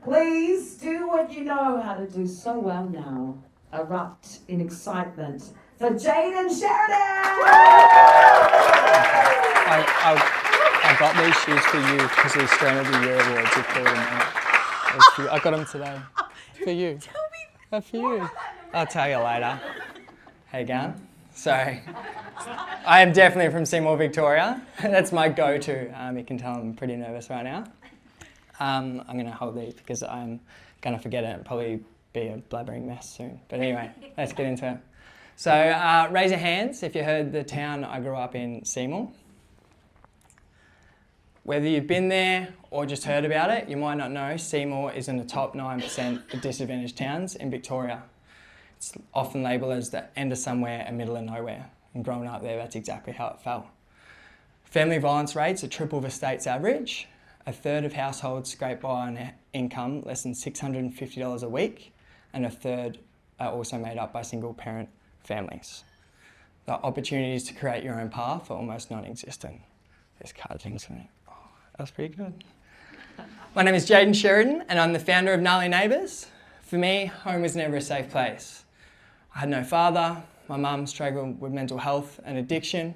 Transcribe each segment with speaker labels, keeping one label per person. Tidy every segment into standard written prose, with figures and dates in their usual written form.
Speaker 1: Please do what you know how to do so well now. Erupt in excitement for Jayden Sheridan!
Speaker 2: I got these shoes for you because of the Australian of the Year Awards. You called them out. I got them today. For you.
Speaker 1: Tell me.
Speaker 2: They're for you. I'll tell you later. How you going? Sorry. I am definitely from Seymour, Victoria. That's my go-to. You can tell I'm pretty nervous right now. I'm going to hold these because I'm going to forget it and probably be a blabbering mess soon. But anyway, let's get into it. So raise your hands if you heard the town I grew up in, Seymour. Whether you've been there or just heard about it, you might not know Seymour is in the top 9% of disadvantaged towns in Victoria. It's often labelled as the end of somewhere and middle of nowhere. And growing up there, that's exactly how it felt. Family violence rates are triple the state's average. A third of households scrape by on income less than $650 a week, and a third are also made up by single parent families. The opportunities to create your own path are almost non-existent. There's card things for me. Oh, that was pretty good. My name is Jayden Sheridan, and I'm the founder of Gnarly Neighbours. For me, home was never a safe place. I had no father. My mum struggled with mental health and addiction.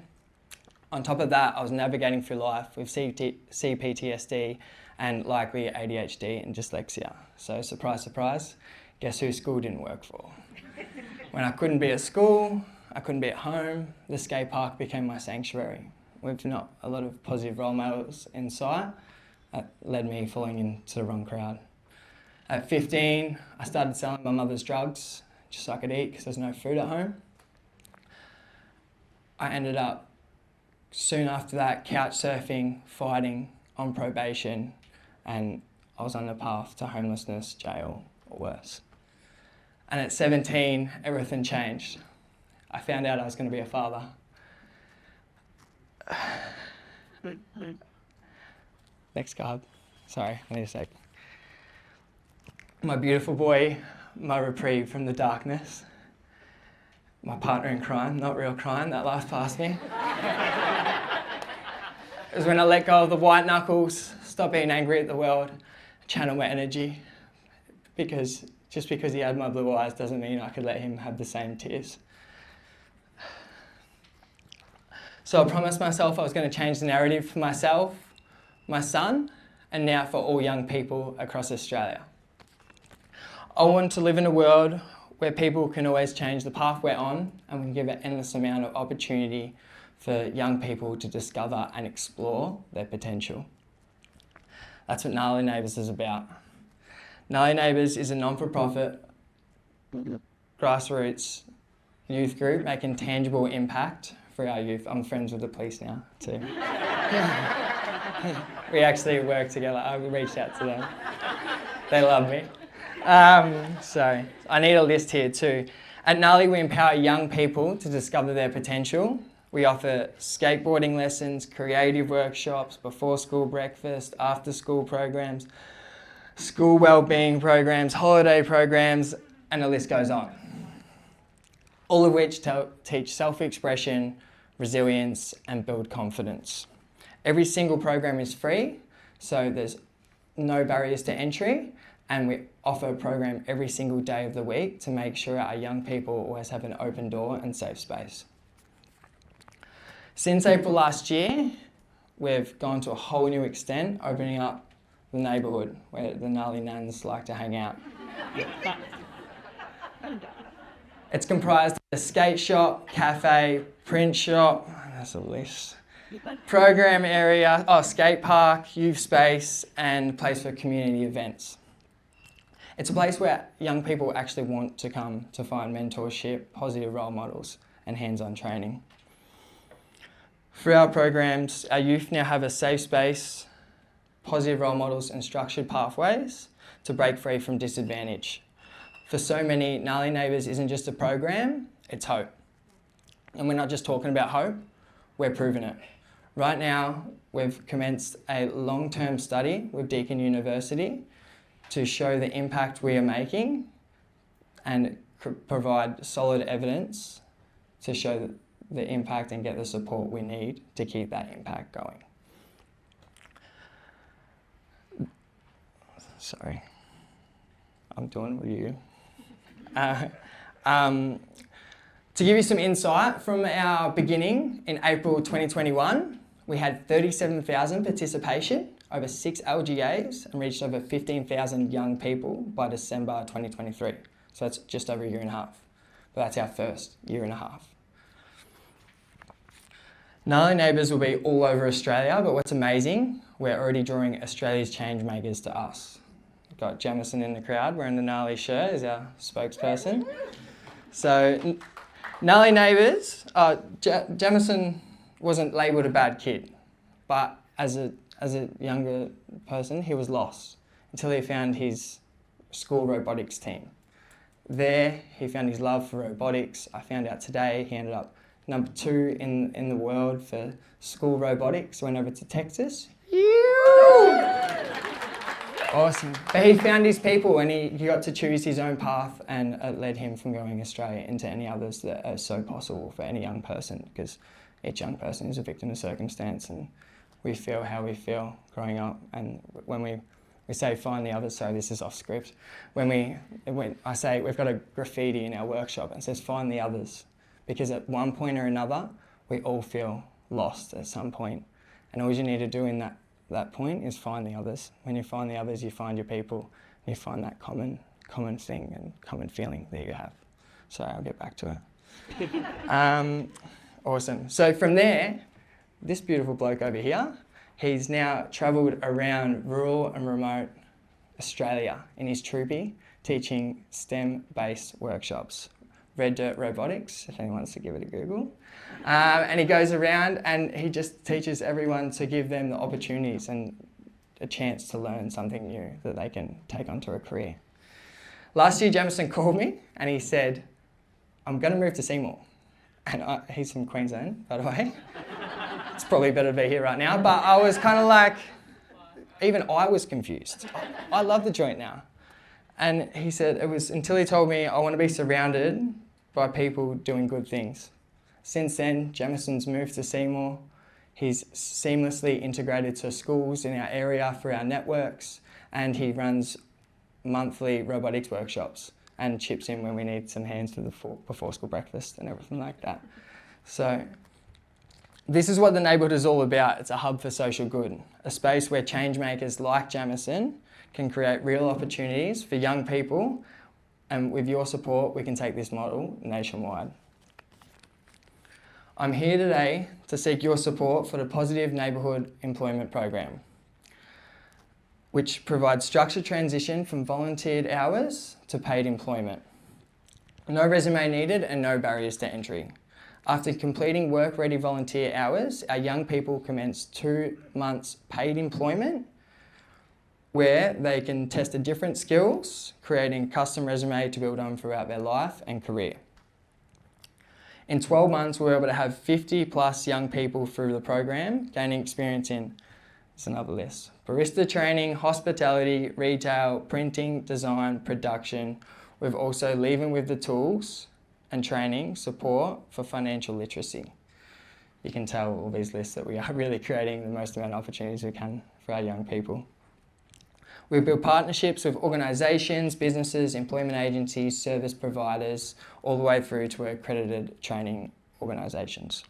Speaker 2: On top of that, I was navigating through life with CPTSD and likely ADHD and dyslexia. So surprise, surprise, guess who school didn't work for? When I couldn't be at school, I couldn't be at home, the skate park became my sanctuary. With not a lot of positive role models in sight, that led me falling into the wrong crowd. At 15, I started selling my mother's drugs just so I could eat because there's no food at home. I ended up soon after that, couch surfing, fighting, on probation, and I was on the path to homelessness, jail, or worse. And at 17, everything changed. I found out I was going to be a father. Next card. Sorry, I need a sec. My beautiful boy, my reprieve from the darkness. My partner in crime, not real crime, that laughed past me. It was when I let go of the white knuckles, stopped being angry at the world, channel my energy. Because just because he had my blue eyes doesn't mean I could let him have the same tears. So I promised myself I was going to change the narrative for myself, my son, and now for all young people across Australia. I want to live in a world where people can always change the path we're on, and we can give an endless amount of opportunity for young people to discover and explore their potential. That's what Gnarly Neighbours is about. Gnarly Neighbours is a non-for-profit, grassroots youth group making tangible impact for our youth. I'm friends with the police now too. We actually work together. I reached out to them. They love me. So I need a list here too. At Gnarly, we empower young people to discover their potential. We offer skateboarding lessons, creative workshops, before school breakfast, after school programs, school wellbeing programs, holiday programs, and the list goes on. All of which teach self-expression, resilience, and build confidence. Every single program is free, so there's no barriers to entry, and we offer a program every single day of the week to make sure our young people always have an open door and safe space. Since April last year, we've gone to a whole new extent, opening up the neighbourhood where the gnarly nans like to hang out. It's comprised of a skate shop, cafe, print shop, that's a list, program area, skate park, youth space, and place for community events. It's a place where young people actually want to come to find mentorship, positive role models, and hands-on training. Through our programs, our youth now have a safe space, positive role models, and structured pathways to break free from disadvantage. For so many, Gnarly Neighbours isn't just a program, it's hope. And we're not just talking about hope, we're proving it. Right now, we've commenced a long-term study with Deakin University to show the impact we are making and provide solid evidence to show the impact and get the support we need to keep that impact going. Sorry. I'm doing with you. To give you some insight, from our beginning in April 2021, we had 37,000 participation over 6 LGAs and reached over 15,000 young people by December 2023. So that's just over a year and a half. But that's our first year and a half. Gnarly Neighbours will be all over Australia, but what's amazing, we're already drawing Australia's change makers to us. We've got Jamison in the crowd wearing the Gnarly shirt as our spokesperson. So Gnarly Neighbours, Jamison wasn't labelled a bad kid, but as a younger person, he was lost until he found his school robotics team. There, he found his love for robotics. I found out today he ended up number 2 in the world for school robotics, went over to Texas. Awesome. But he found his people and he got to choose his own path, and it led him from going Australia into any others that are so possible for any young person, because each young person is a victim of circumstance, and we feel how we feel growing up. And when we say find the others, so this is off script, when I say we've got a graffiti in our workshop and it says find the others, because at one point or another we all feel lost at some point, and all you need to do in that point is find the others. When you find the others, you find your people, you find that common thing and common feeling that you have. Sorry, I'll get back to it. Awesome. So from there, this beautiful bloke over here, he's now travelled around rural and remote Australia in his troopy, teaching STEM-based workshops. Red Dirt Robotics, if anyone wants to give it a Google. And he goes around and he just teaches everyone to give them the opportunities and a chance to learn something new that they can take onto a career. Last year, Jamison called me and he said, I'm going to move to Seymour. And he's from Queensland, by the way. It's probably better to be here right now, but I was kind of like, even I was confused. I love the joint now. And he said it was until he told me I want to be surrounded by people doing good things. Since then, Jamison's moved to Seymour. He's seamlessly integrated to schools in our area through our networks, and he runs monthly robotics workshops and chips in when we need some hands for the before school breakfast and everything like that. So this is what the neighbourhood is all about. It's a hub for social good, a space where change makers like Jamison can create real opportunities for young people, and with your support we can take this model nationwide. I'm here today to seek your support for the Positive Neighbourhood Employment Program, which provides structured transition from volunteered hours to paid employment. No resume needed and no barriers to entry. After completing work-ready volunteer hours, our young people commence 2 months paid employment where they can test the different skills, creating a custom resume to build on throughout their life and career. In 12 months, we were able to have 50 plus young people through the program, gaining experience in, there's another list, barista training, hospitality, retail, printing, design, production, with also leaving with the tools and training support for financial literacy. You can tell all these lists that we are really creating the most amount of opportunities we can for our young people. We build partnerships with organisations, businesses, employment agencies, service providers, all the way through to accredited training organisations.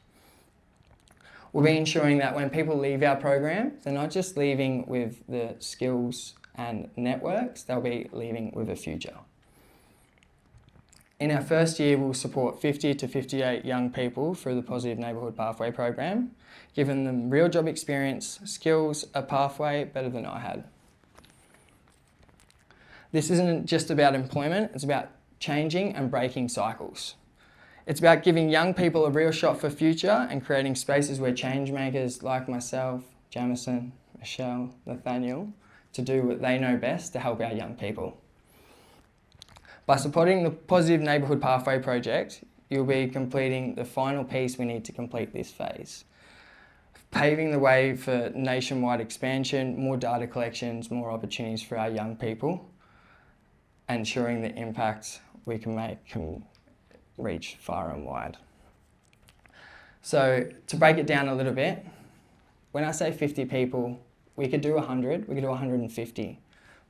Speaker 2: We'll be ensuring that when people leave our program, they're not just leaving with the skills and networks, they'll be leaving with a future. In our first year, we'll support 50 to 58 young people through the Positive Neighbourhood Pathway Program, giving them real job experience, skills, a pathway better than I had. This isn't just about employment, it's about changing and breaking cycles. It's about giving young people a real shot for future and creating spaces where change makers like myself, Jamison, Michelle, Nathaniel, to do what they know best to help our young people. By supporting the Positive Neighbourhood Pathway Project, you'll be completing the final piece we need to complete this phase. Paving the way for nationwide expansion, more data collections, more opportunities for our young people, ensuring the impact we can make can reach far and wide. So to break it down a little bit, when I say 50 people, we could do 100, we could do 150,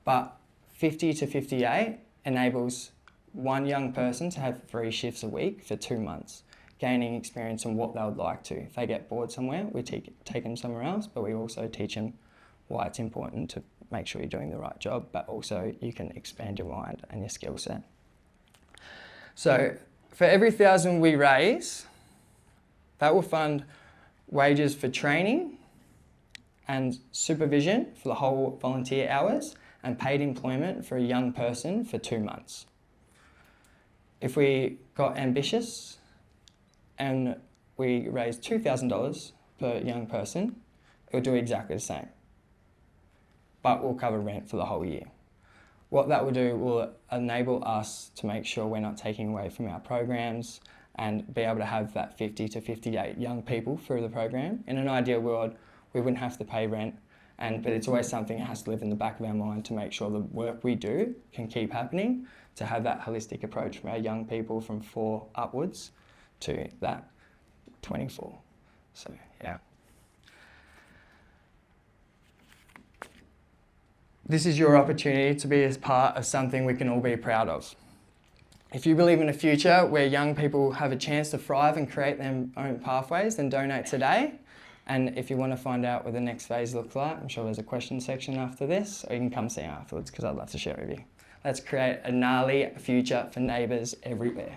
Speaker 2: but 50 to 58 enables one young person to have 3 shifts a week for 2 months, gaining experience on what they would like to. If they get bored somewhere, we take them somewhere else, but we also teach them why it's important to make sure you're doing the right job, but also you can expand your mind and your skill set. So for every 1,000 we raise, that will fund wages for training and supervision for the whole volunteer hours and paid employment for a young person for 2 months. If we got ambitious and we raised $2,000 per young person, it will do exactly the same, but we'll cover rent for the whole year. What that will do will enable us to make sure we're not taking away from our programs and be able to have that 50 to 58 young people through the program. In an ideal world, we wouldn't have to pay rent, but it's always something that has to live in the back of our mind to make sure the work we do can keep happening, to have that holistic approach for our young people from 4 upwards to that 24. So, yeah. This is your opportunity to be as part of something we can all be proud of. If you believe in a future where young people have a chance to thrive and create their own pathways, then donate today. And if you want to find out what the next phase looks like, I'm sure there's a question section after this, or you can come see afterwards because I'd love to share with you. Let's create a gnarly future for neighbours everywhere.